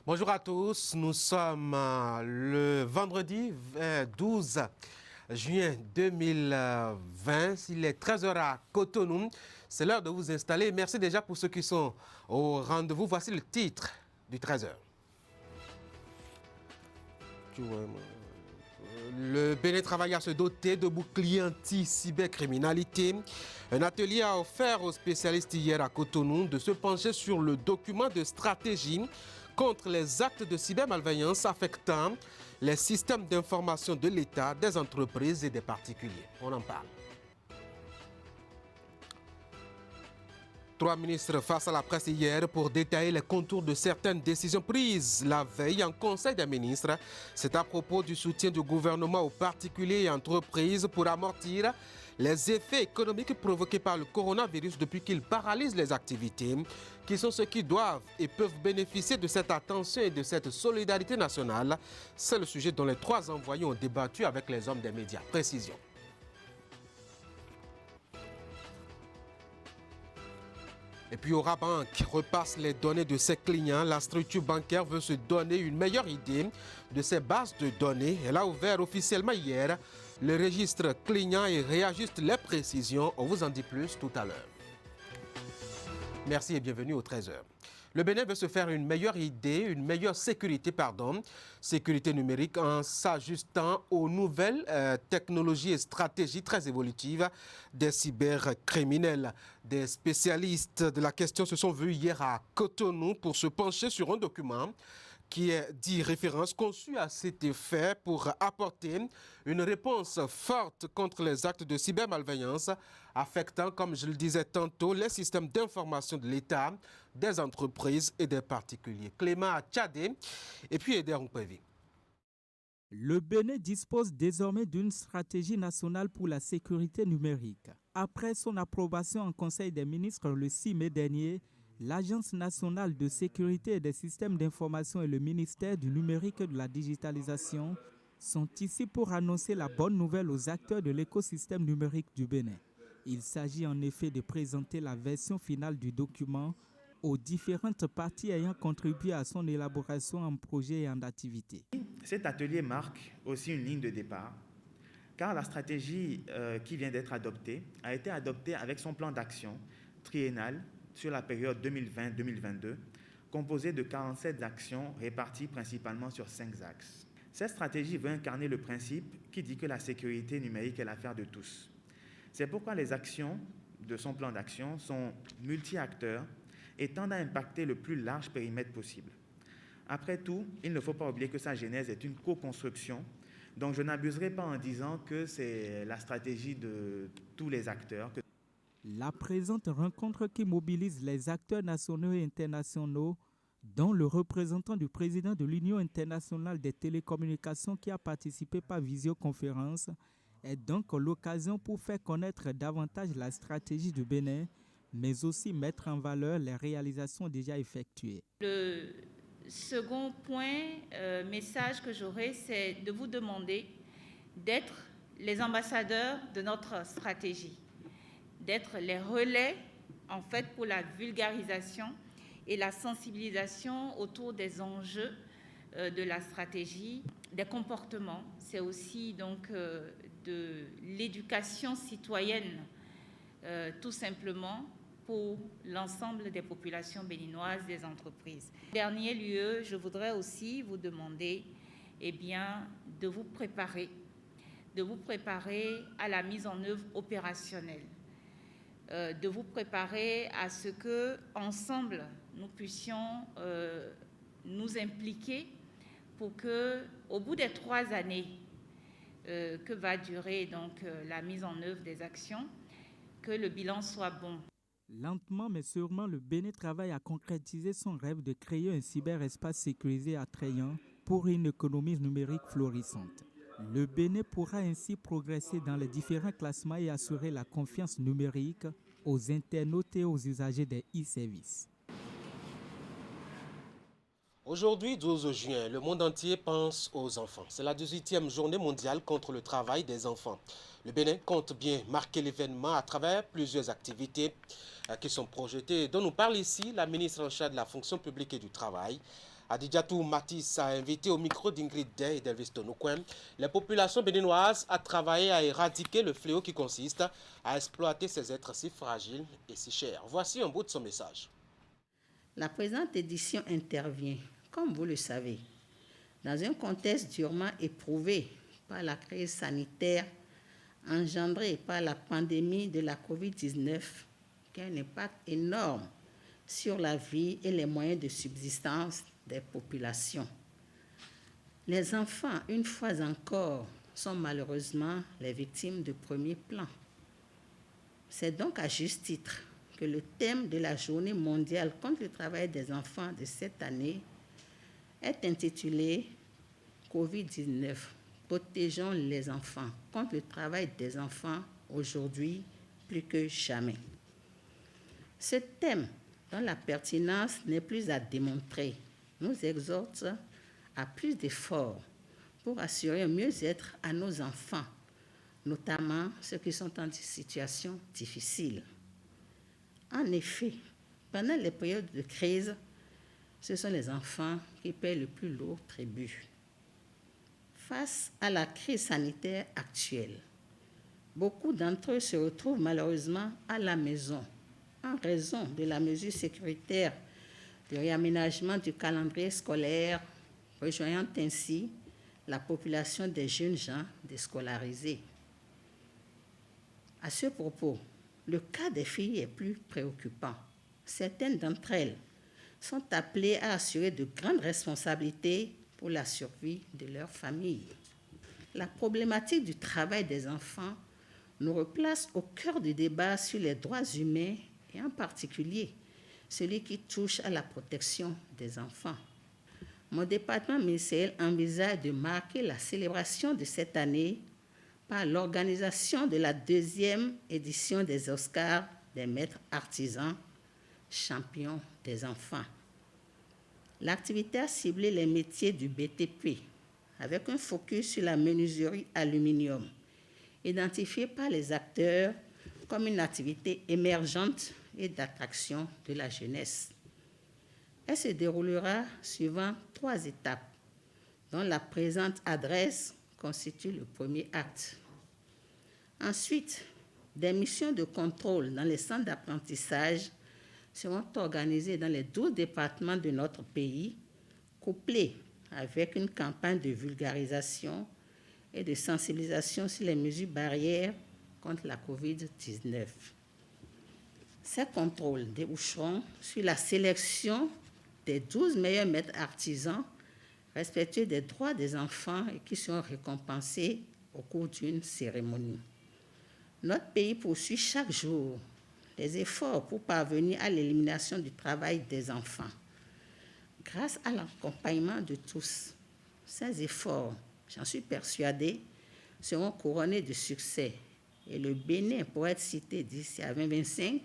Bonjour à tous, nous sommes le vendredi 12 juin 2020, il est 13 h à Cotonou, c'est l'heure de vous installer. Merci déjà pour ceux qui sont au rendez-vous. Voici le titre du 13 h. Le Bénin travaille à se doter de boucliers anti-cybercriminalité. Un atelier a offert aux spécialistes hier à Cotonou de se pencher sur le document de stratégie contre les actes de cybermalveillance affectant les systèmes d'information de l'État, des entreprises et des particuliers. On en parle. 3 ministres face à la presse hier pour détailler les contours de certaines décisions prises la veille en Conseil des ministres. C'est à propos du soutien du gouvernement aux particuliers et entreprises pour amortir les effets économiques provoqués par le coronavirus depuis qu'il paralyse les activités, qui sont ceux qui doivent et peuvent bénéficier de cette attention et de cette solidarité nationale. C'est le sujet dont les 3 envoyés ont débattu avec les hommes des médias. Précision. Et puis Orabank repasse les données de ses clients. La structure bancaire veut se donner une meilleure idée de ses bases de données. Elle a ouvert officiellement hier le registre client et réajuste les précisions. On vous en dit plus tout à l'heure. Merci et bienvenue au 13 h. Le Bénin veut se faire une meilleure idée, une meilleure sécurité numérique en s'ajustant aux nouvelles technologies et stratégies très évolutives des cybercriminels. Des spécialistes de la question se sont vus hier à Cotonou pour se pencher sur un document qui est dit référence, conçu à cet effet pour apporter une réponse forte contre les actes de cybermalveillance affectant, comme je le disais tantôt, les systèmes d'information de l'État, des entreprises et des particuliers. Clément Tchadé et puis Eder Mpévi. Le Bénin dispose désormais d'une stratégie nationale pour la sécurité numérique. Après son approbation en Conseil des ministres le 6 mai dernier, l'Agence nationale de sécurité et des systèmes d'information et le ministère du numérique et de la digitalisation sont ici pour annoncer la bonne nouvelle aux acteurs de l'écosystème numérique du Bénin. Il s'agit en effet de présenter la version finale du document aux différentes parties ayant contribué à son élaboration en projet et en activité. Cet atelier marque aussi une ligne de départ, car la stratégie qui vient d'être adoptée a été adoptée avec son plan d'action triennal sur la période 2020-2022, composée de 47 actions réparties principalement sur 5 axes. Cette stratégie veut incarner le principe qui dit que la sécurité numérique est l'affaire de tous. C'est pourquoi les actions de son plan d'action sont multi-acteurs et tendent à impacter le plus large périmètre possible. Après tout, il ne faut pas oublier que sa genèse est une co-construction, donc je n'abuserai pas en disant que c'est la stratégie de tous les acteurs. La présente rencontre qui mobilise les acteurs nationaux et internationaux, dont le représentant du président de l'Union internationale des télécommunications qui a participé par visioconférence, est donc l'occasion pour faire connaître davantage la stratégie du Bénin, mais aussi mettre en valeur les réalisations déjà effectuées. Le second message que j'aurai, c'est de vous demander d'être les ambassadeurs de notre stratégie, d'être les relais en fait pour la vulgarisation et la sensibilisation autour des enjeux de la stratégie, des comportements. C'est aussi donc de l'éducation citoyenne, tout simplement pour l'ensemble des populations béninoises, des entreprises. En dernier lieu, je voudrais aussi vous demander de vous préparer à la mise en œuvre opérationnelle. De vous préparer à ce que, ensemble, nous puissions nous impliquer pour que, au bout des 3 années que va durer donc la mise en œuvre des actions, que le bilan soit bon. Lentement mais sûrement, le Bénin travaille à concrétiser son rêve de créer un cyberespace sécurisé attrayant pour une économie numérique florissante. Le Bénin pourra ainsi progresser dans les différents classements et assurer la confiance numérique aux internautes et aux usagers des e-services. Aujourd'hui, 12 juin, le monde entier pense aux enfants. C'est la 18e journée mondiale contre le travail des enfants. Le Bénin compte bien marquer l'événement à travers plusieurs activités qui sont projetées, dont nous parle ici la ministre en charge de la fonction publique et du travail, Adidjatou Matisse a invité au micro d'Ingrid Day et d'Elvis Tonouquem les populations béninoises à travailler à éradiquer le fléau qui consiste à exploiter ces êtres si fragiles et si chers. Voici un bout de son message. La présente édition intervient, comme vous le savez, dans un contexte durement éprouvé par la crise sanitaire engendrée par la pandémie de la COVID-19, qui a un impact énorme sur la vie et les moyens de subsistance des populations. Les enfants, une fois encore, sont malheureusement les victimes de premier plan. C'est donc à juste titre que le thème de la Journée mondiale contre le travail des enfants de cette année est intitulé COVID-19, protégeons les enfants contre le travail des enfants aujourd'hui plus que jamais. Ce thème, dont la pertinence n'est plus à démontrer, nous exhorte à plus d'efforts pour assurer un mieux-être à nos enfants, notamment ceux qui sont en situation difficile. En effet, pendant les périodes de crise, ce sont les enfants qui paient le plus lourd tribut. Face à la crise sanitaire actuelle, beaucoup d'entre eux se retrouvent malheureusement à la maison en raison de la mesure sécuritaire de réaménagement du calendrier scolaire, rejoignant ainsi la population des jeunes gens déscolarisés. À ce propos, le cas des filles est plus préoccupant. Certaines d'entre elles sont appelées à assurer de grandes responsabilités pour la survie de leur famille. La problématique du travail des enfants nous replace au cœur du débat sur les droits humains et en particulier celui qui touche à la protection des enfants. Mon département ministériel envisage de marquer la célébration de cette année par l'organisation de la 2e édition des Oscars des maîtres artisans, champions des enfants. L'activité a ciblé les métiers du BTP avec un focus sur la menuiserie aluminium, identifiée par les acteurs comme une activité émergente et d'attraction de la jeunesse. Elle se déroulera suivant 3 étapes, dont la présente adresse constitue le premier acte. Ensuite, des missions de contrôle dans les centres d'apprentissage seront organisées dans les 12 départements de notre pays, couplées avec une campagne de vulgarisation et de sensibilisation sur les mesures barrières contre la COVID-19. Ces contrôles déboucheront sur la sélection des 12 meilleurs maîtres artisans respectueux des droits des enfants et qui seront récompensés au cours d'une cérémonie. Notre pays poursuit chaque jour les efforts pour parvenir à l'élimination du travail des enfants. Grâce à l'accompagnement de tous, ces efforts, j'en suis persuadée, seront couronnés de succès et le Bénin pourra être cité d'ici à 2025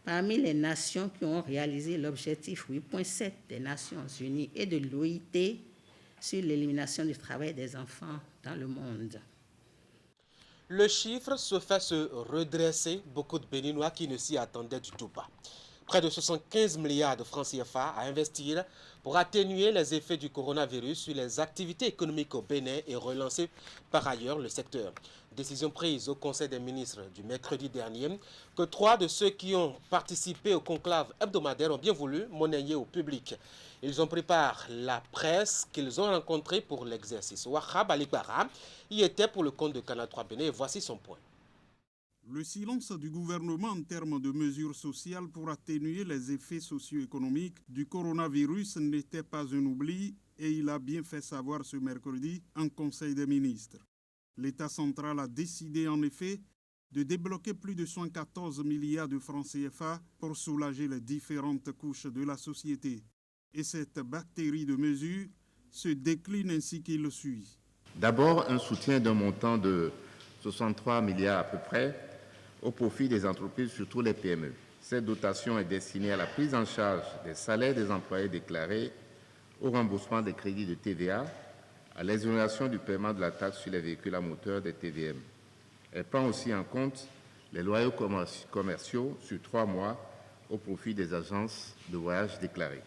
parmi les nations qui ont réalisé l'objectif 8.7 des Nations Unies et de l'OIT sur l'élimination du travail des enfants dans le monde. Le chiffre se fait se redresser, beaucoup de Béninois qui ne s'y attendaient du tout pas. Près de 75 milliards de francs CFA à investir pour atténuer les effets du coronavirus sur les activités économiques au Bénin et relancer par ailleurs le secteur. Décision prise au Conseil des ministres du mercredi dernier que 3 de ceux qui ont participé au conclave hebdomadaire ont bien voulu monnayer au public. Ils ont pris part la presse qu'ils ont rencontrée pour l'exercice. Wahab Alibara y était pour le compte de Canal 3 Bénin et voici son point. Le silence du gouvernement en termes de mesures sociales pour atténuer les effets socio-économiques du coronavirus n'était pas un oubli et il a bien fait savoir ce mercredi en Conseil des ministres. L'État central a décidé en effet de débloquer plus de 114 milliards de francs CFA pour soulager les différentes couches de la société. Et cette bactérie de mesures se décline ainsi qu'il suit. D'abord, un soutien d'un montant de 63 milliards à peu près au profit des entreprises, surtout les PME. Cette dotation est destinée à la prise en charge des salaires des employés déclarés, au remboursement des crédits de TVA, à l'exonération du paiement de la taxe sur les véhicules à moteur des TVM. Elle prend aussi en compte les loyers commerciaux sur 3 mois au profit des agences de voyage déclarées.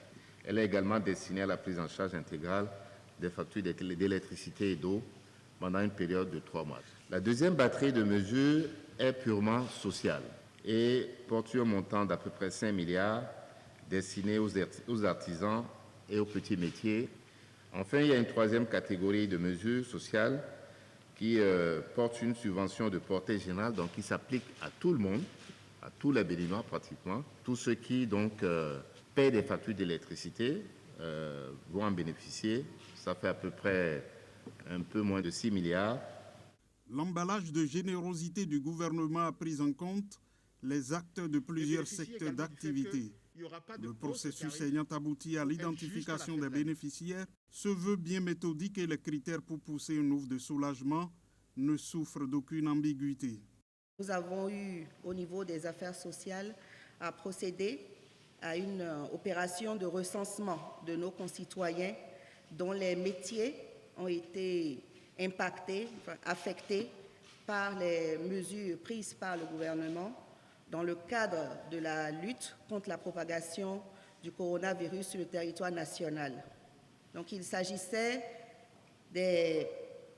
Elle est également destinée à la prise en charge intégrale des factures d'électricité et d'eau pendant une période de 3 mois. La deuxième batterie de mesures est purement sociale et porte sur un montant d'à peu près 5 milliards destinés aux artisans et aux petits métiers. Enfin, il y a une troisième catégorie de mesures sociales qui porte une subvention de portée générale, donc qui s'applique à tout le monde, à tous les Béninois pratiquement. Tous ceux qui donc paient des factures d'électricité vont en bénéficier. Ça fait à peu près un peu moins de 6 milliards. L'emballage de générosité du gouvernement a pris en compte les actes de plusieurs secteurs d'activité. Le processus ayant abouti à l'identification des bénéficiaires se veut bien méthodique et les critères pour pousser une offre de soulagement ne souffrent d'aucune ambiguïté. Nous avons eu, au niveau des affaires sociales, à procéder à une opération de recensement de nos concitoyens dont les métiers ont été impactés, affectés par les mesures prises par le gouvernement dans le cadre de la lutte contre la propagation du coronavirus sur le territoire national. Donc il s'agissait des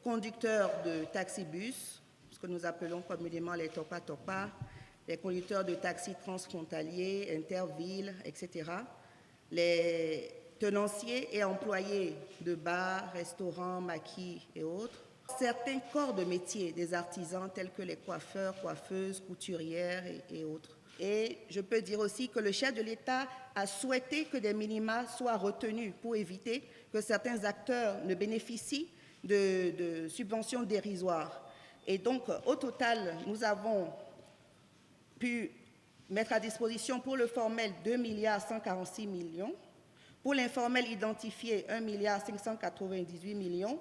conducteurs de taxibus, ce que nous appelons communément les topa-topa, les conducteurs de taxis transfrontaliers, intervilles, etc., les tenanciers et employés de bars, restaurants, maquis et autres, certains corps de métier des artisans tels que les coiffeurs, coiffeuses, couturières et autres. Et je peux dire aussi que le chef de l'État a souhaité que des minima soient retenus pour éviter que certains acteurs ne bénéficient de subventions dérisoires. Et donc, au total, nous avons pu mettre à disposition pour le formel 2,146 milliards, pour l'informel identifié 1,598 milliards,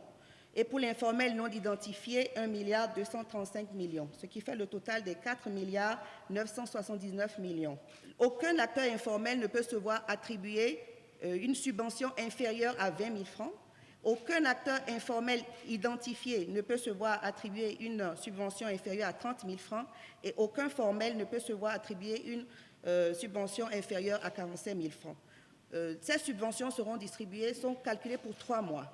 et pour l'informel non identifié 1,235 milliards, ce qui fait le total des 4,979 milliards. Aucun acteur informel ne peut se voir attribuer une subvention inférieure à 20 000 francs. Aucun acteur informel identifié ne peut se voir attribuer une subvention inférieure à 30 000 francs et aucun formel ne peut se voir attribuer une subvention inférieure à 45 000 francs. Ces subventions sont calculées pour 3 mois.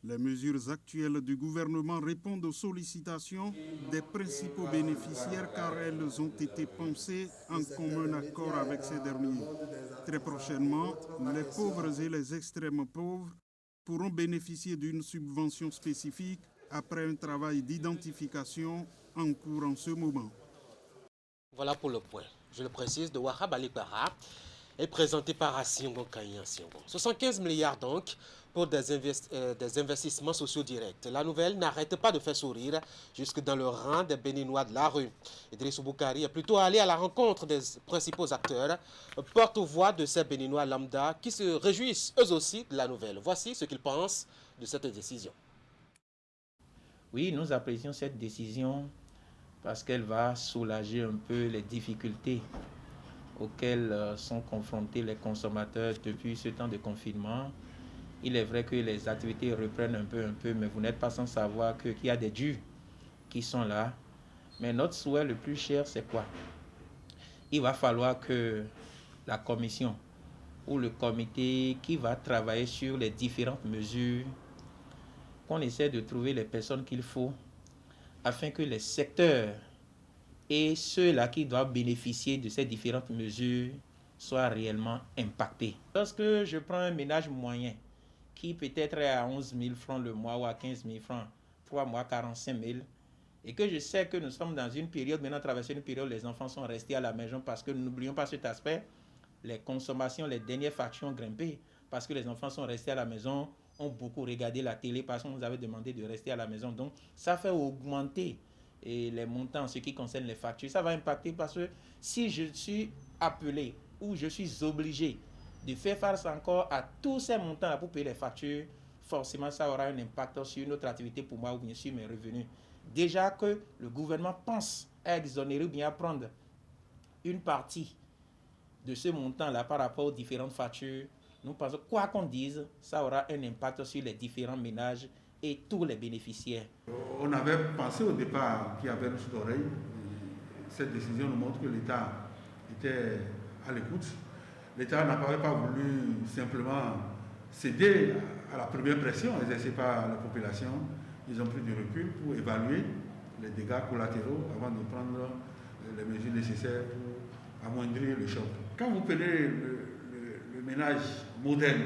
Les mesures actuelles du gouvernement répondent aux sollicitations des principaux bénéficiaires car elles ont été pensées en commun accord avec ces derniers. Très prochainement, les pauvres et les extrêmes pauvres pourront bénéficier d'une subvention spécifique après un travail d'identification en cours en ce moment. Voilà pour le point. Je le précise, de Wahab Alibara est présenté par Asiongo Kayan Siongo. 75 milliards donc pour des investissements sociaux directs. La nouvelle n'arrête pas de faire sourire jusque dans le rang des Béninois de la rue. Idriss Boukari est plutôt allé à la rencontre des principaux acteurs, porte-voix de ces Béninois lambda qui se réjouissent eux aussi de la nouvelle. Voici ce qu'ils pensent de cette décision. Oui, nous apprécions cette décision parce qu'elle va soulager un peu les difficultés auxquelles sont confrontés les consommateurs depuis ce temps de confinement. Il est vrai que les activités reprennent un peu, mais vous n'êtes pas sans savoir qu'il y a des dus qui sont là. Mais notre souhait le plus cher, c'est quoi? Il va falloir que la commission ou le comité qui va travailler sur les différentes mesures, qu'on essaie de trouver les personnes qu'il faut afin que les secteurs et ceux-là qui doivent bénéficier de ces différentes mesures soient réellement impactés. Lorsque je prends un ménage moyen qui peut-être est à 11 000 francs le mois ou à 15 000 francs, 3 mois, 45 000, et que je sais que nous sommes dans une période, maintenant traversée une période où les enfants sont restés à la maison parce que n'oublions pas cet aspect, les consommations, les dernières factures ont grimpé parce que les enfants sont restés à la maison, ont beaucoup regardé la télé parce qu'on nous avait demandé de rester à la maison. Donc, ça fait augmenter les montants en ce qui concerne les factures. Ça va impacter parce que si je suis appelé ou je suis obligé de faire face encore à tous ces montants pour payer les factures, forcément, ça aura un impact sur notre activité pour moi ou bien sur mes revenus. Déjà que le gouvernement pense à exonérer ou bien à prendre une partie de ce montant-là par rapport aux différentes factures, nous pensons, quoi qu'on dise, ça aura un impact sur les différents ménages et tous les bénéficiaires. On avait pensé au départ qu'il y avait une chute d'oreille. Cette décision nous montre que l'État était à l'écoute. l'État n'avait pas voulu simplement céder à la première pression exercée par la population. Ils ont pris du recul pour évaluer les dégâts collatéraux avant de prendre les mesures nécessaires pour amoindrir le choc. Quand vous prenez le ménage moderne,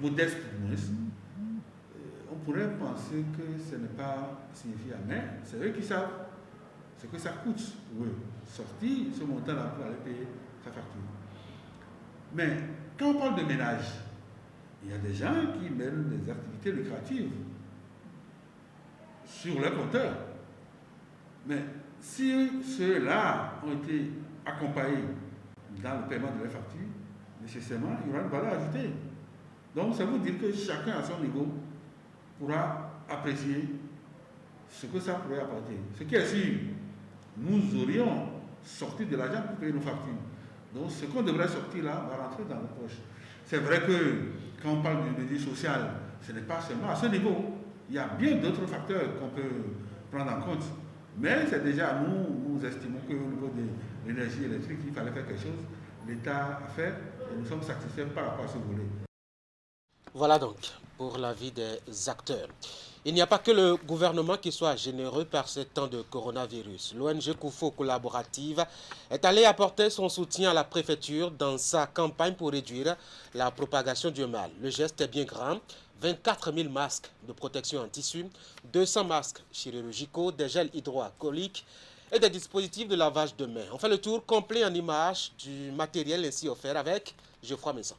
modeste, on pourrait penser que ce n'est pas signifiant, mais c'est eux qui savent ce que ça coûte pour eux. Sortir ce montant-là pour aller payer sa facture. Mais quand on parle de ménage, il y a des gens qui mènent des activités lucratives sur leur compteur. Mais si ceux-là ont été accompagnés dans le paiement de leurs factures, nécessairement, il y aura une valeur ajoutée. Donc, ça veut dire que chacun à son niveau pourra apprécier ce que ça pourrait apporter. Ce qui est sûr, nous aurions sorti de l'argent pour payer nos factures. Donc, ce qu'on devrait sortir là va rentrer dans nos poches. C'est vrai que quand on parle de mesures sociales, ce n'est pas seulement à ce niveau. Il y a bien d'autres facteurs qu'on peut prendre en compte. Mais c'est déjà nous estimons qu'au niveau de l'énergie électrique, il fallait faire quelque chose. L'État a fait et nous sommes satisfaits par rapport à ce volet. Voilà donc pour l'avis des acteurs. Il n'y a pas que le gouvernement qui soit généreux par ce temps de coronavirus. L'ONG Kufo Collaborative est allée apporter son soutien à la préfecture dans sa campagne pour réduire la propagation du mal. Le geste est bien grand. 24 000 masques de protection en tissu, 200 masques chirurgicaux, des gels hydroalcooliques et des dispositifs de lavage de mains. On fait le tour complet en images du matériel ainsi offert avec Geoffroy Maison.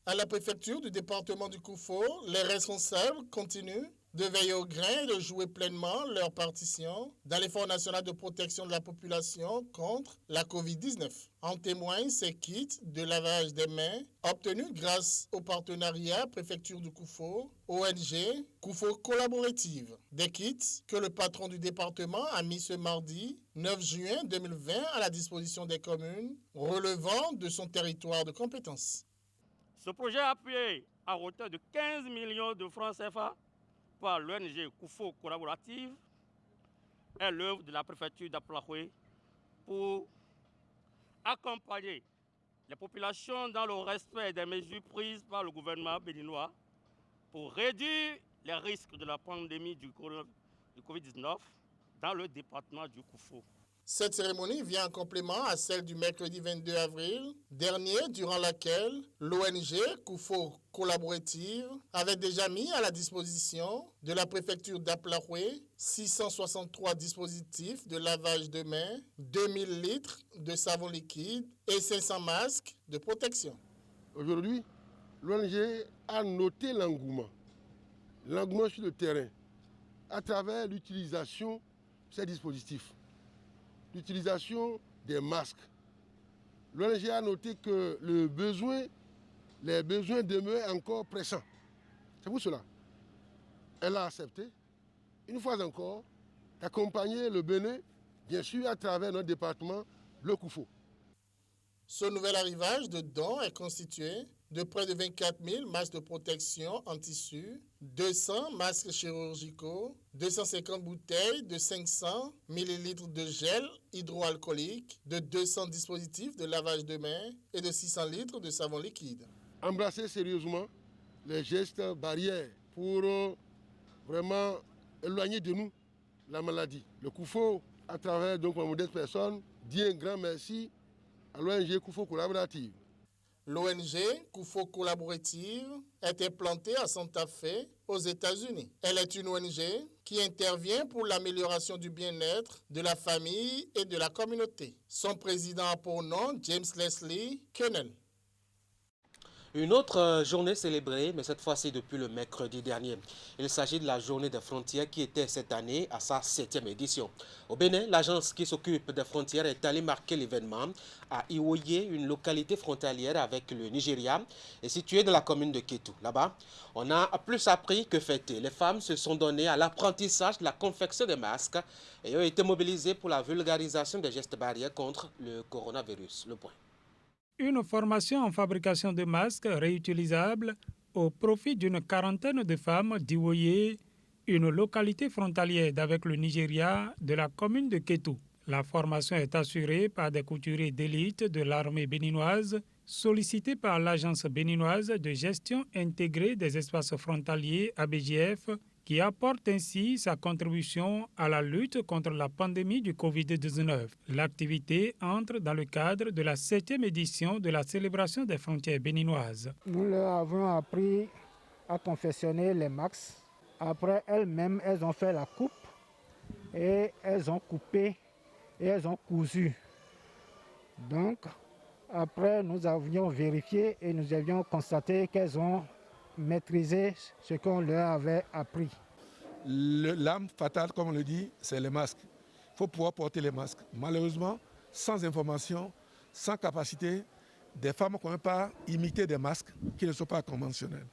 À la préfecture du département du Kufo, les responsables continuent de veiller au grain et de jouer pleinement leur partition dans l'effort national de protection de la population contre la COVID-19. En témoignent ces kits de lavage des mains obtenus grâce au partenariat préfecture du Kufo, ONG Kufo Collaborative. Des kits que le patron du département a mis ce mardi 9 juin 2020 à la disposition des communes relevant de son territoire de compétence. Ce projet appuyé à hauteur de 15 millions de francs CFA par l'ONG Kufo Collaborative est l'œuvre de la préfecture d'Aplaoué pour accompagner les populations dans le respect des mesures prises par le gouvernement béninois pour réduire les risques de la pandémie du Covid-19 dans le département du Kufo. Cette cérémonie vient en complément à celle du mercredi 22 avril dernier, durant laquelle l'ONG Kufo Collaborative avait déjà mis à la disposition de la préfecture d'Aplaoué 663 dispositifs de lavage de mains, 2000 litres de savon liquide et 500 masques de protection. Aujourd'hui, l'ONG a noté l'engouement sur le terrain à travers l'utilisation de ces dispositifs. L'utilisation des masques. L'ONG a noté que les besoins demeurent encore pressants. C'est pour cela. Elle a accepté, une fois encore, d'accompagner le Bénin, bien sûr, à travers notre département, le Kufo. Ce nouvel arrivage de dons est constitué de près de 24 000 masques de protection en tissu, 200 masques chirurgicaux, 250 bouteilles de 500 ml de gel hydroalcoolique, de 200 dispositifs de lavage de mains et de 600 litres de savon liquide. Embrasser sérieusement les gestes barrières pour vraiment éloigner de nous la maladie. Le Kufo, à travers donc ma modeste personne, dit un grand merci à l'ONG Kufo Collaborative. L'ONG Kufo Collaborative est implantée à Santa Fe, aux États-Unis. Elle est une ONG qui intervient pour l'amélioration du bien-être de la famille et de la communauté. Son président a pour nom James Leslie Kennel. Une autre journée célébrée, mais cette fois-ci depuis le mercredi dernier. Il s'agit de la journée des frontières qui était cette année à sa 7e édition. Au Bénin, l'agence qui s'occupe des frontières est allée marquer l'événement à Iwoye, une localité frontalière avec le Nigeria et située dans la commune de Kétou. Là-bas, on a plus appris que fêter. Les femmes se sont données à l'apprentissage de la confection des masques et ont été mobilisées pour la vulgarisation des gestes barrières contre le coronavirus. Le point. Une formation en fabrication de masques réutilisables au profit d'une quarantaine de femmes d'Iwoye, une localité frontalière avec le Nigeria de la commune de Kétou. La formation est assurée par des couturiers d'élite de l'armée béninoise, sollicités par l'Agence béninoise de gestion intégrée des espaces frontaliers ABGF, qui apporte ainsi sa contribution à la lutte contre la pandémie du Covid-19. L'activité entre dans le cadre de la 7e édition de la célébration des frontières béninoises. Nous leur avons appris à confectionner les max. Après, elles-mêmes, elles ont fait la coupe et elles ont coupé et elles ont cousu. Donc, après, nous avions vérifié et nous avions constaté qu'elles ont maîtrisé ce qu'on leur avait appris. L'arme fatale, comme on le dit, c'est les masques. Il faut pouvoir porter les masques. Malheureusement, sans information, sans capacité, des femmes ne peuvent pas imiter des masques qui ne sont pas conventionnels.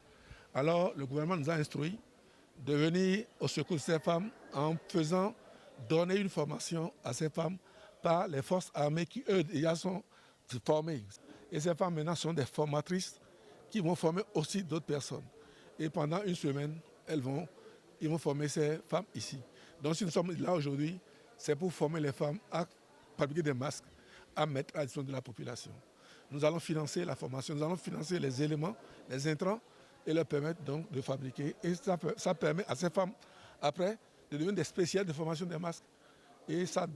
Alors, le gouvernement nous a instruits de venir au secours de ces femmes en faisant donner une formation à ces femmes par les forces armées qui, eux, déjà sont formées. Et ces femmes, maintenant, sont des formatrices qui vont former aussi d'autres personnes. Et pendant une semaine, ils vont former ces femmes ici. Donc, si nous sommes là aujourd'hui, c'est pour former les femmes à fabriquer des masques, à mettre à disposition de la population. Nous allons financer la formation, nous allons financer les éléments, les intrants, et leur permettre donc de fabriquer. Et ça permet à ces femmes, après, de devenir des spécialistes de formation des masques. Et ça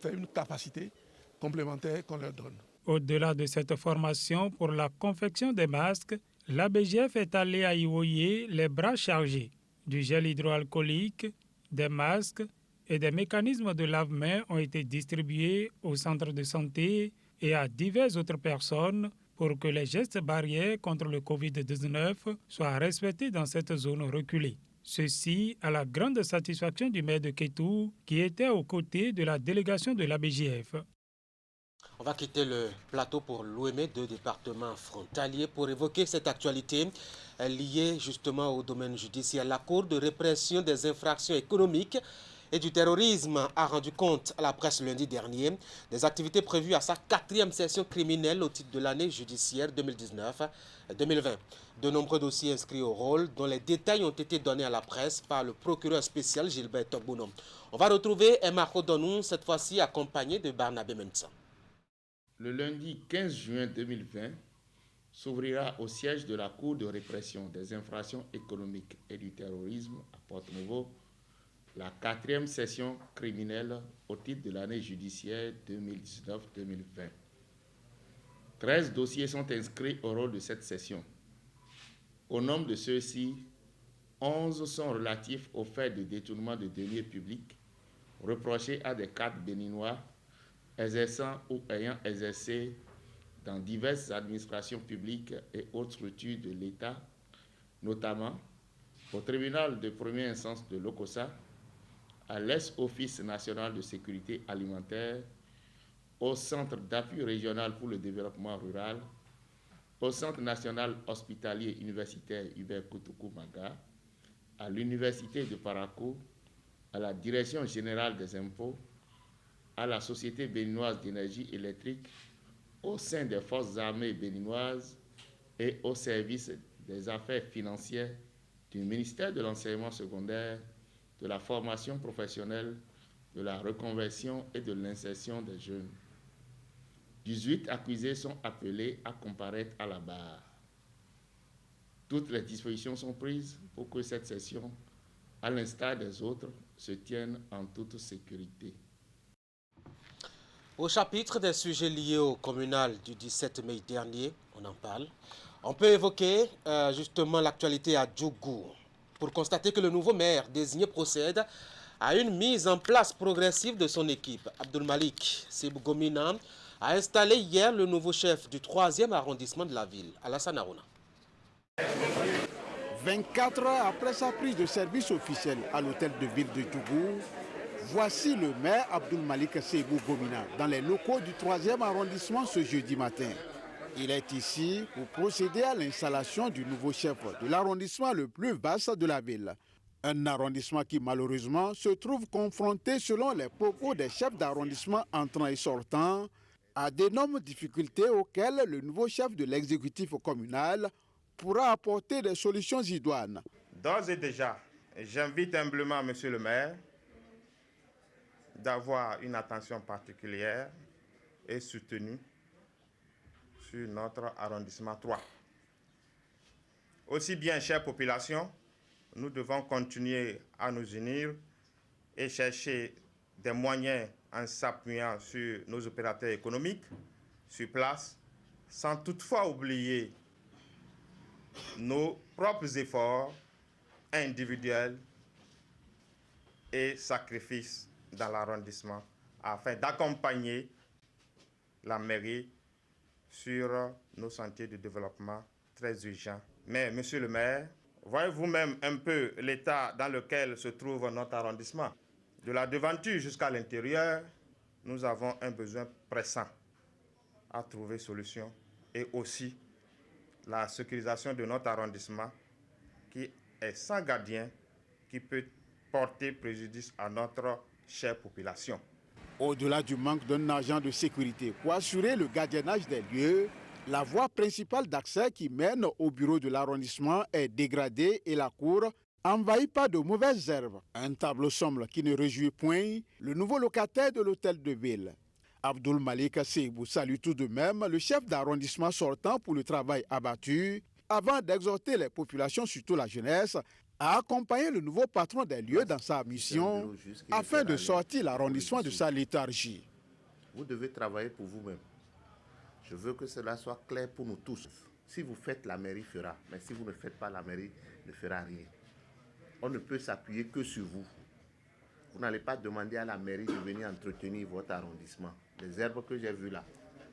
fait une capacité complémentaire qu'on leur donne. Au-delà de cette formation pour la confection des masques, l'ABGF est allé à Iwoyé les bras chargés du gel hydroalcoolique, des masques et des mécanismes de lave-mains ont été distribués aux centres de santé et à diverses autres personnes pour que les gestes barrières contre le Covid-19 soient respectés dans cette zone reculée. Ceci à la grande satisfaction du maire de Kétou qui était aux côtés de la délégation de l'ABGF. On va quitter le plateau pour l'Ouémé, deux départements frontaliers, pour évoquer cette actualité liée justement au domaine judiciaire. La Cour de répression des infractions économiques et du terrorisme a rendu compte à la presse lundi dernier des activités prévues à sa 4e session criminelle au titre de l'année judiciaire 2019-2020. De nombreux dossiers inscrits au rôle dont les détails ont été donnés à la presse par le procureur spécial Gilbert Togbounom. On va retrouver Marco Donou, cette fois-ci accompagné de Barnabé Mensa. Le lundi 15 juin 2020 s'ouvrira au siège de la Cour de répression des infractions économiques et du terrorisme à Porto-Novo la 4e session criminelle au titre de l'année judiciaire 2019-2020. 13 dossiers sont inscrits au rôle de cette session. Au nombre de ceux-ci, 11 sont relatifs aux faits de détournement de deniers publics reprochés à des cadres béninois exerçant ou ayant exercé dans diverses administrations publiques et autres structures de l'État, notamment au tribunal de première instance de Lokossa, à l'Office national de sécurité alimentaire, au Centre d'appui régional pour le développement rural, au Centre national hospitalier universitaire Hubert Koutoukou-Maga, à l'Université de Parakou, à la Direction générale des impôts, à la Société béninoise d'énergie électrique, au sein des forces armées béninoises et au service des affaires financières du ministère de l'enseignement secondaire, de la formation professionnelle, de la reconversion et de l'insertion des jeunes. 18 accusés sont appelés à comparaître à la barre. Toutes les dispositions sont prises pour que cette session, à l'instar des autres, se tienne en toute sécurité. Au chapitre des sujets liés au communal du 17 mai dernier, on en parle, on peut évoquer justement l'actualité à Djougou pour constater que le nouveau maire désigné procède à une mise en place progressive de son équipe. Abdul Malik Sebougomina a installé hier le nouveau chef du 3e arrondissement de la ville, Alassane Harouna. 24 heures après sa prise de service officielle à l'hôtel de ville de Djougou, voici le maire Abdul Malik Sebougomina dans les locaux du 3e arrondissement ce jeudi matin. Il est ici pour procéder à l'installation du nouveau chef de l'arrondissement le plus vaste de la ville. Un arrondissement qui malheureusement se trouve confronté, selon les propos des chefs d'arrondissement entrants et sortants, à d'énormes difficultés auxquelles le nouveau chef de l'exécutif communal pourra apporter des solutions idoines. D'ores et déjà, j'invite humblement Monsieur le maire d'avoir une attention particulière et soutenue sur notre arrondissement 3. Aussi bien, chère population, nous devons continuer à nous unir et chercher des moyens en s'appuyant sur nos opérateurs économiques sur place, sans toutefois oublier nos propres efforts individuels et sacrifices dans l'arrondissement afin d'accompagner la mairie sur nos sentiers de développement très urgents. Mais, monsieur le maire, voyez vous-même un peu l'état dans lequel se trouve notre arrondissement. De la devanture jusqu'à l'intérieur, nous avons un besoin pressant à trouver solution et aussi la sécurisation de notre arrondissement qui est sans gardien, qui peut porter préjudice à notre chère population. Au-delà du manque d'un agent de sécurité pour assurer le gardiennage des lieux, la voie principale d'accès qui mène au bureau de l'arrondissement est dégradée et la cour envahie par de mauvaises herbes. Un tableau sombre qui ne réjouit point le nouveau locataire de l'hôtel de ville. Abdul Malik Seibou salue tout de même le chef d'arrondissement sortant pour le travail abattu avant d'exhorter les populations, surtout la jeunesse, à accompagner le nouveau patron des lieux dans sa mission afin de sortir l'arrondissement de sa léthargie. Vous devez travailler pour vous-même. Je veux que cela soit clair pour nous tous. Si vous faites, la mairie fera. Mais si vous ne faites pas, la mairie ne fera rien. On ne peut s'appuyer que sur vous. Vous n'allez pas demander à la mairie de venir entretenir votre arrondissement. Les herbes que j'ai vues là,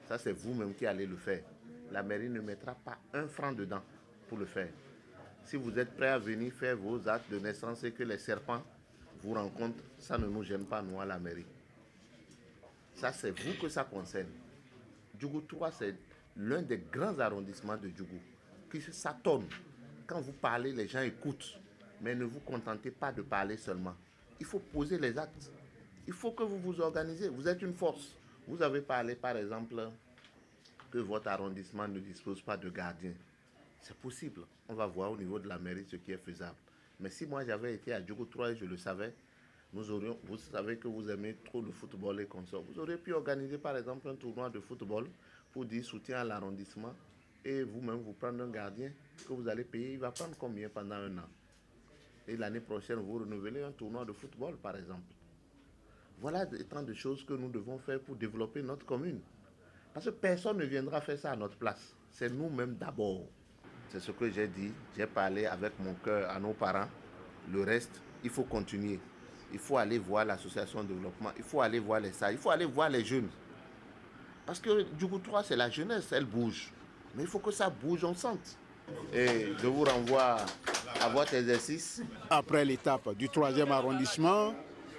ça c'est vous-même qui allez le faire. La mairie ne mettra pas un franc dedans pour le faire. Si vous êtes prêt à venir faire vos actes de naissance et que les serpents vous rencontrent, ça ne nous gêne pas, nous, à la mairie. Ça, c'est vous que ça concerne. Djougou 3, c'est l'un des grands arrondissements de Djougou. Qui s'attendent. Quand vous parlez, les gens écoutent. Mais ne vous contentez pas de parler seulement. Il faut poser les actes. Il faut que vous vous organisez. Vous êtes une force. Vous avez parlé, par exemple, que votre arrondissement ne dispose pas de gardien. C'est possible. On va voir au niveau de la mairie ce qui est faisable. Mais si moi j'avais été à Djougou 3 et je le savais, vous savez que vous aimez trop le football et consorts. Vous auriez pu organiser par exemple un tournoi de football pour dire soutien à l'arrondissement et vous-même vous prendre un gardien que vous allez payer. Il va prendre combien pendant un an? Et l'année prochaine, vous renouvelez un tournoi de football par exemple. Voilà tant de choses que nous devons faire pour développer notre commune. Parce que personne ne viendra faire ça à notre place. C'est nous-mêmes d'abord. C'est ce que j'ai dit. J'ai parlé avec mon cœur à nos parents. Le reste, il faut continuer. Il faut aller voir l'association de développement. Il faut aller voir les sages. Il faut aller voir les jeunes. Parce que Djougou 3, c'est la jeunesse. Elle bouge. Mais il faut que ça bouge, on sente. Et je vous renvoie à votre exercice. Après l'étape du 3e arrondissement,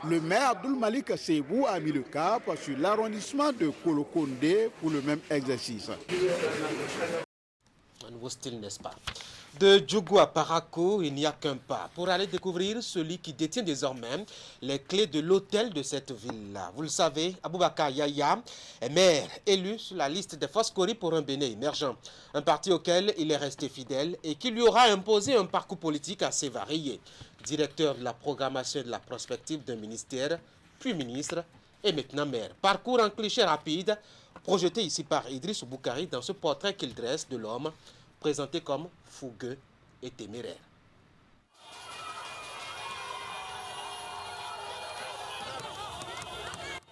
le maire Abdul Malik Seibou a mis le cap sur l'arrondissement de Kolokonde pour le même exercice. Un nouveau style, n'est-ce pas? De Djougou à Parakou, il n'y a qu'un pas pour aller découvrir celui qui détient désormais les clés de l'hôtel de cette ville-là. Vous le savez, Aboubakar Yaya est maire élu sur la liste des Foscori pour un Bénin émergent. Un parti auquel il est resté fidèle et qui lui aura imposé un parcours politique assez varié. Directeur de la programmation et de la prospective d'un ministère, puis ministre et maintenant maire. Parcours en cliché rapide, projeté ici par Idriss Boukari dans ce portrait qu'il dresse de l'homme présenté comme fougueux et téméraire.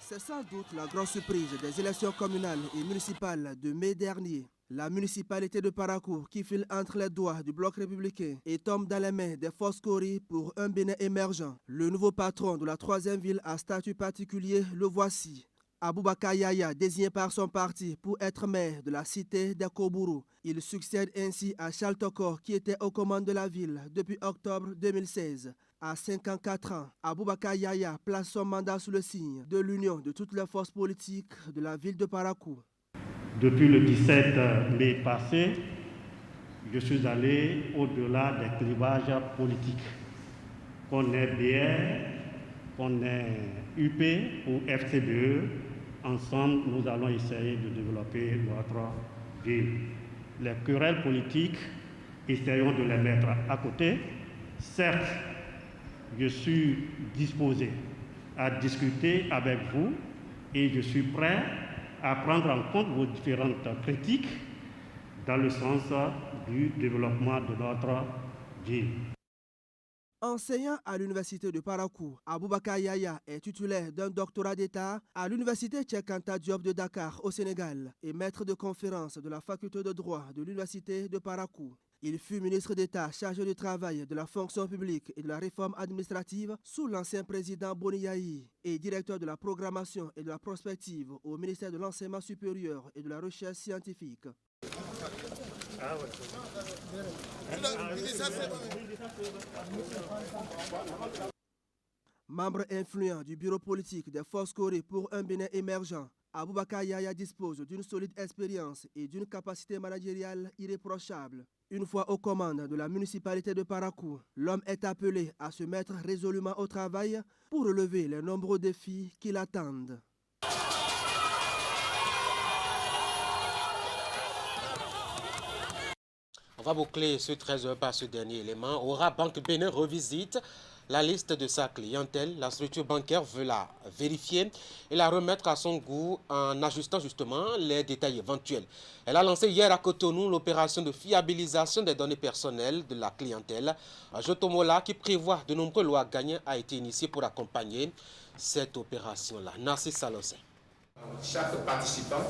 C'est sans doute la grande surprise des élections communales et municipales de mai dernier. La municipalité de Parakou, qui file entre les doigts du bloc républicain et tombe dans les mains des Foscori pour un Bénin émergent. Le nouveau patron de la 3e ville à statut particulier, le voici. Aboubakar Yaya, désigné par son parti pour être maire de la cité des Kobourou. Il succède ainsi à Charles Tokor, qui était aux commandes de la ville depuis octobre 2016. À 54 ans, Aboubakar Yaya place son mandat sous le signe de l'union de toutes les forces politiques de la ville de Parakou. Depuis le 17 mai passé, je suis allé au-delà des clivages politiques. Qu'on est BR, qu'on est UP ou FCDE, ensemble, nous allons essayer de développer notre ville. Les querelles politiques, essayons de les mettre à côté. Certes, je suis disposé à discuter avec vous et je suis prêt à prendre en compte vos différentes critiques dans le sens du développement de notre ville. Enseignant à l'université de Parakou, Aboubakar Yaya est titulaire d'un doctorat d'État à l'université Cheikh Anta Diop de Dakar au Sénégal et maître de conférence de la faculté de droit de l'université de Parakou. Il fut ministre d'État chargé du travail, de la fonction publique et de la réforme administrative sous l'ancien président Boni Yahi et directeur de la programmation et de la prospective au ministère de l'Enseignement supérieur et de la recherche scientifique. Membre influent du bureau politique des Forces Corées pour un Bénin émergent, Aboubakar Yaya dispose d'une solide expérience et d'une capacité managériale irréprochable. Une fois aux commandes de la municipalité de Parakou, l'homme est appelé à se mettre résolument au travail pour relever les nombreux défis qui l'attendent. On va boucler ce 13h par ce dernier élément. Aura Banque Bénin revisite la liste de sa clientèle. La structure bancaire veut la vérifier et la remettre à son goût en ajustant justement les détails éventuels. Elle a lancé hier à Cotonou l'opération de fiabilisation des données personnelles de la clientèle. Jotomola, qui prévoit de nombreux lois gagnants, a été initié pour accompagner cette opération-là. Narcisse Salosé. Chaque participant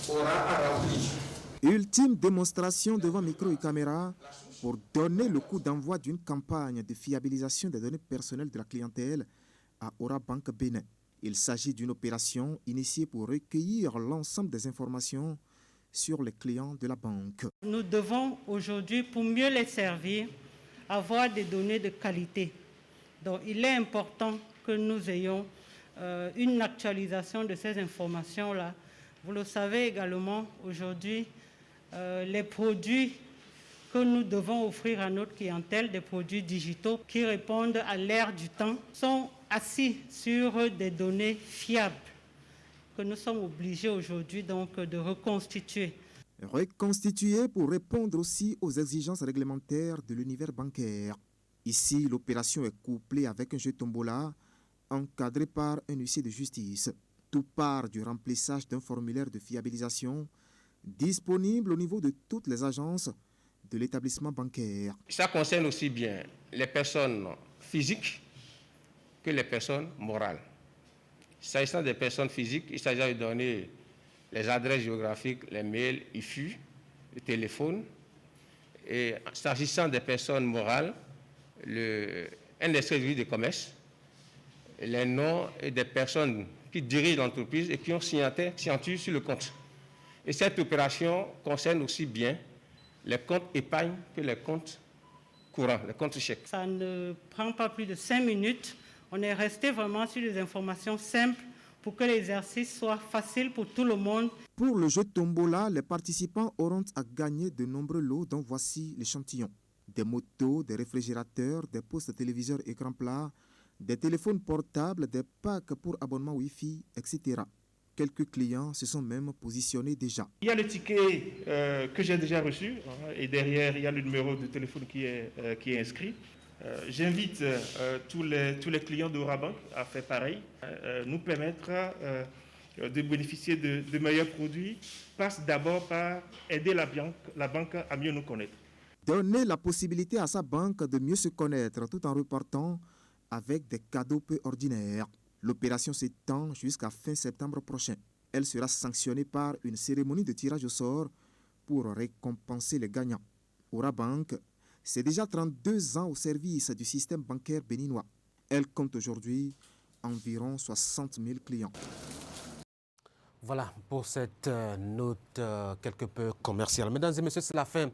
aura à remplir. Ultime démonstration devant micro et caméra pour donner le coup d'envoi d'une campagne de fiabilisation des données personnelles de la clientèle à Aura Banque Bénin. Il s'agit d'une opération initiée pour recueillir l'ensemble des informations sur les clients de la banque. Nous devons aujourd'hui, pour mieux les servir, avoir des données de qualité. Donc il est important que nous ayons une actualisation de ces informations-là. Vous le savez également, aujourd'hui, les produits que nous devons offrir à notre clientèle, des produits digitaux qui répondent à l'ère du temps, sont assis sur des données fiables que nous sommes obligés aujourd'hui donc de reconstituer. Reconstituer pour répondre aussi aux exigences réglementaires de l'univers bancaire. Ici, l'opération est couplée avec un jeu tombola encadré par un huissier de justice. Tout part du remplissage d'un formulaire de fiabilisation disponible au niveau de toutes les agences de l'établissement bancaire. Ça concerne aussi bien les personnes physiques que les personnes morales. S'agissant des personnes physiques, il s'agit de donner les adresses géographiques, les mails, IFU, le téléphone. Et s'agissant des personnes morales, un extrait de registre de commerce, les noms et des personnes qui dirigent l'entreprise et qui ont signature sur le compte. Et cette opération concerne aussi bien les comptes épargne que les comptes courants, les comptes chèques. Ça ne prend pas plus de 5 minutes. On est resté vraiment sur des informations simples pour que l'exercice soit facile pour tout le monde. Pour le jeu Tombola, les participants auront à gagner de nombreux lots dont voici l'échantillon. Des motos, des réfrigérateurs, des postes téléviseurs écran plat, des téléphones portables, des packs pour abonnement Wi-Fi, etc. Quelques clients se sont même positionnés déjà. Il y a le ticket que j'ai déjà reçu et derrière, il y a le numéro de téléphone qui est inscrit. J'invite tous les clients d'Aurabank à faire pareil. Nous permettra de bénéficier de meilleurs produits passe d'abord par aider la banque à mieux nous connaître. Donner la possibilité à sa banque de mieux se connaître tout en repartant avec des cadeaux peu ordinaires. L'opération s'étend jusqu'à fin septembre prochain. Elle sera sanctionnée par une cérémonie de tirage au sort pour récompenser les gagnants. Aurabank, c'est déjà 32 ans au service du système bancaire béninois. Elle compte aujourd'hui environ 60 000 clients. Voilà pour cette note quelque peu commerciale. Mesdames et messieurs, c'est la fin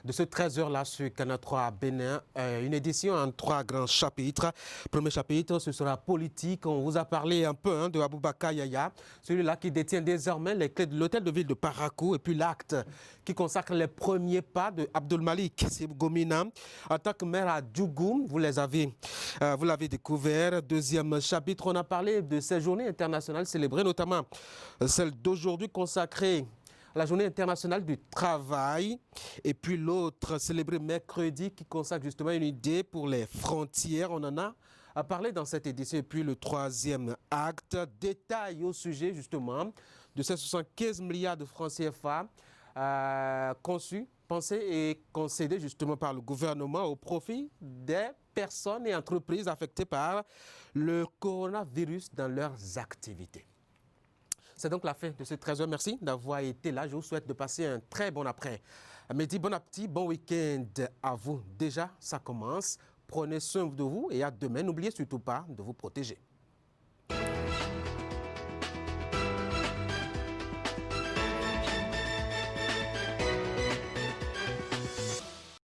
de ce 13h-là sur Canal 3 à Bénin. Une édition en 3 grands chapitres. Premier chapitre, ce sera politique. On vous a parlé un peu de Aboubakar Yaya, celui-là qui détient désormais les clés de l'hôtel de ville de Parakou. Et puis l'acte qui consacre les premiers pas de Abdoul Malik Sebou Gomina en tant que maire à Djougou. Vous l'avez découvert. Deuxième chapitre, on a parlé de ces journées internationales célébrées, notamment celle d'aujourd'hui consacrée à la journée internationale du travail. Et puis l'autre célébrée mercredi qui consacre justement une idée pour les frontières. On en a a parlé dans cette édition. Et puis le troisième acte détaille au sujet justement de ces 75 milliards de francs CFA conçus, pensés et concédés justement par le gouvernement au profit des personnes et entreprises affectées par le coronavirus dans leurs activités. C'est donc la fin de ce 13h. Merci d'avoir été là. Je vous souhaite de passer un très bon après-midi, bon appétit, bon week-end à vous. Déjà, ça commence. Prenez soin de vous et à demain. N'oubliez surtout pas de vous protéger.